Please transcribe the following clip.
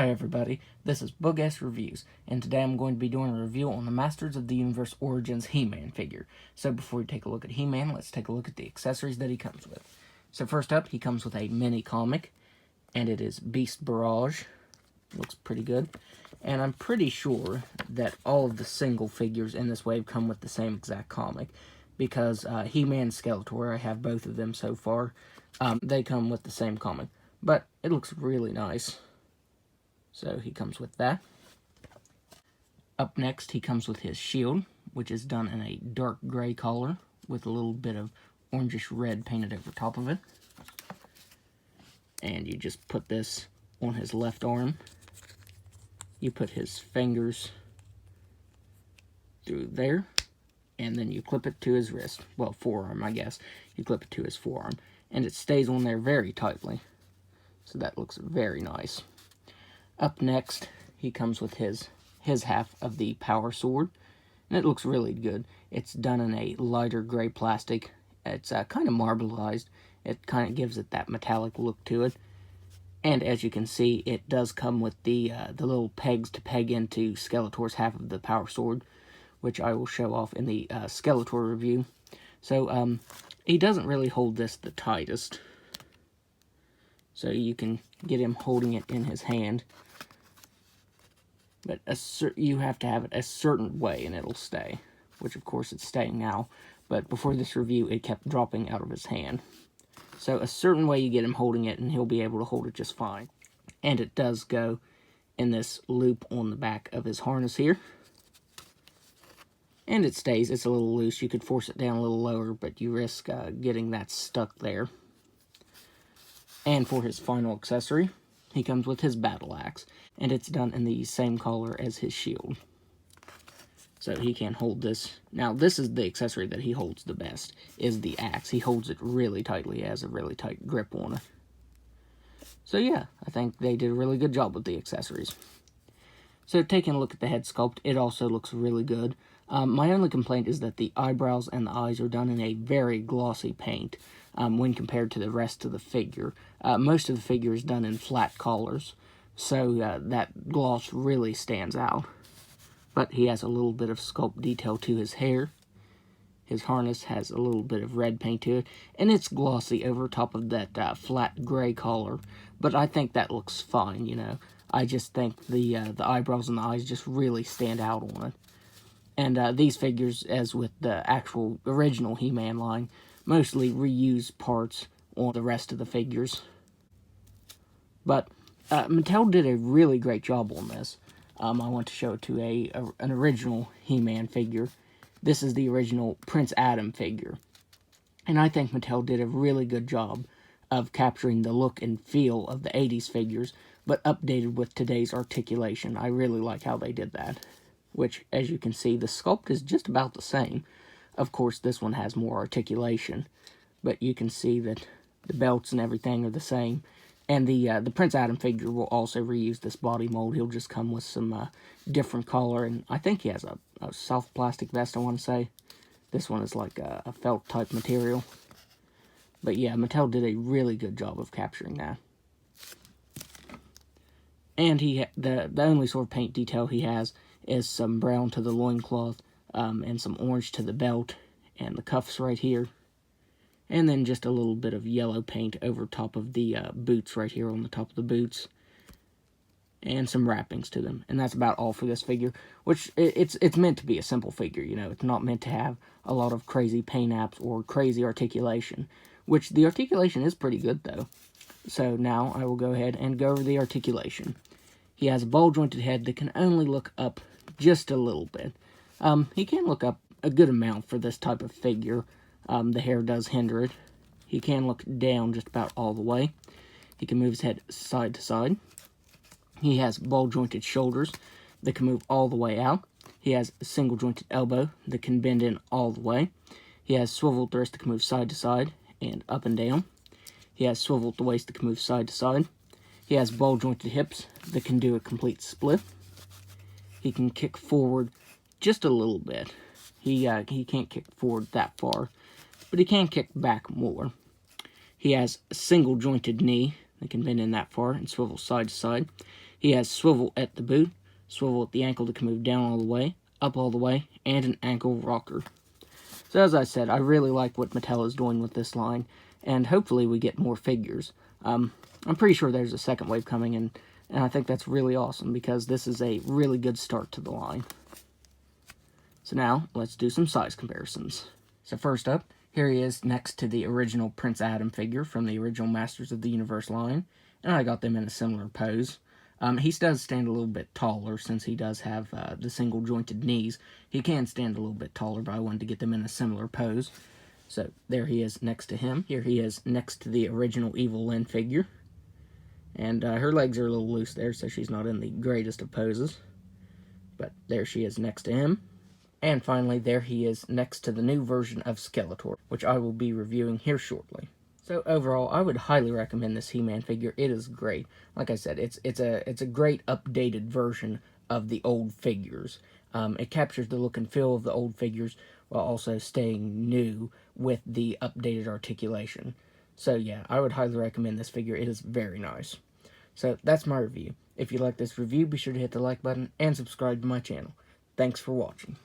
Hi everybody, this is Bug-Ass Reviews, and today I'm going to be doing a review on the Masters of the Universe Origins He-Man figure. So before we take a look at He-Man, let's take a look at the accessories that he comes with. So first up, he comes with a mini comic, and it is Beast Barrage. Looks pretty good. And I'm pretty sure that all of the single figures in this wave come with the same exact comic, because He-Man and Skeletor, I have both of them so far, they come with the same comic. But it looks really nice. So he comes with that. Up next, he comes with his shield, which is done in a dark gray color with a little bit of orangish red painted over top of it. And you just put this on his left arm. You put his fingers through there, and then you clip it to his wrist. Well, forearm, I guess. You clip it to his forearm, and it stays on there very tightly. So that looks very nice. Up next, he comes with his half of the power sword, and it looks really good. It's done in a lighter gray plastic. It's kind of marbleized. It kind of gives it that metallic look to it. And as you can see, it does come with the little pegs to peg into Skeletor's half of the power sword, which I will show off in the Skeletor review. So, he doesn't really hold this the tightest. So you can get him holding it in his hand. But you have to have it a certain way and it'll stay. Which of course it's staying now. But before this review, it kept dropping out of his hand. So a certain way you get him holding it and he'll be able to hold it just fine. And it does go in this loop on the back of his harness here. And it stays. It's a little loose. You could force it down a little lower, but you risk getting that stuck there. And for his final accessory, he comes with his battle axe, and it's done in the same color as his shield. So he can hold this. Now, this is the accessory that he holds the best, is the axe. He holds it really tightly, has a really tight grip on it. So yeah, I think they did a really good job with the accessories. So taking a look at the head sculpt, it also looks really good. My only complaint is that the eyebrows and the eyes are done in a very glossy paint when compared to the rest of the figure. Most of the figure is done in flat colors, so that gloss really stands out. But he has a little bit of sculpt detail to his hair. His harness has a little bit of red paint to it, and it's glossy over top of that flat gray color. But I think that looks fine, you know. I just think the eyebrows and the eyes just really stand out on it. And these figures, as with the actual original He-Man line, mostly reuse parts on the rest of the figures. But Mattel did a really great job on this. I want to show it to an original He-Man figure. This is the original Prince Adam figure. And I think Mattel did a really good job of capturing the look and feel of the 80s figures, but updated with today's articulation. I really like how they did that. Which, as you can see, the sculpt is just about the same. Of course, this one has more articulation, but you can see that the belts and everything are the same. And the Prince Adam figure will also reuse this body mold. He'll just come with some different color, and I think he has a soft plastic vest, I want to say. This one is like a felt type material. But yeah, Mattel did a really good job of capturing that. And the only sort of paint detail he has is some brown to the loincloth, and some orange to the belt, and the cuffs right here. And then just a little bit of yellow paint over top of the boots right here on the top of the boots. And some wrappings to them. And that's about all for this figure, which it's meant to be a simple figure, you know. It's not meant to have a lot of crazy paint apps or crazy articulation, which the articulation is pretty good, though. So now I will go ahead and go over the articulation. He has a ball-jointed head that can only look up just a little bit. He can look up a good amount for this type of figure. The hair does hinder it. He can look down just about all the way. He can move his head side to side. He has ball-jointed shoulders that can move all the way out. He has a single-jointed elbow that can bend in all the way. He has swiveled wrist that can move side to side and up and down. He has swiveled the waist that can move side to side. He has ball-jointed hips that can do a complete split. He can kick forward just a little bit. He can't kick forward that far, but he can kick back more. He has a single-jointed knee that can bend in that far and swivel side to side. He has swivel at the boot, swivel at the ankle that can move down all the way, up all the way, and an ankle rocker. So as I said, I really like what Mattel is doing with this line, and hopefully we get more figures. I'm pretty sure there's a second wave coming, and I think that's really awesome because this is a really good start to the line. So now, let's do some size comparisons. So first up, here he is next to the original Prince Adam figure from the original Masters of the Universe line, and I got them in a similar pose. He does stand a little bit taller since he does have the single jointed knees. He can stand a little bit taller, but I wanted to get them in a similar pose. So there he is next to him. Here he is next to the original Evil Lyn figure. And her legs are a little loose there, so she's not in the greatest of poses. But there she is next to him. And finally, there he is next to the new version of Skeletor, which I will be reviewing here shortly. So overall, I would highly recommend this He-Man figure. It is great. Like I said, it's a great updated version of the old figures. It captures the look and feel of the old figures while also staying new with the updated articulation. So yeah, I would highly recommend this figure. It is very nice. So that's my review. If you like this review, be sure to hit the like button and subscribe to my channel. Thanks for watching.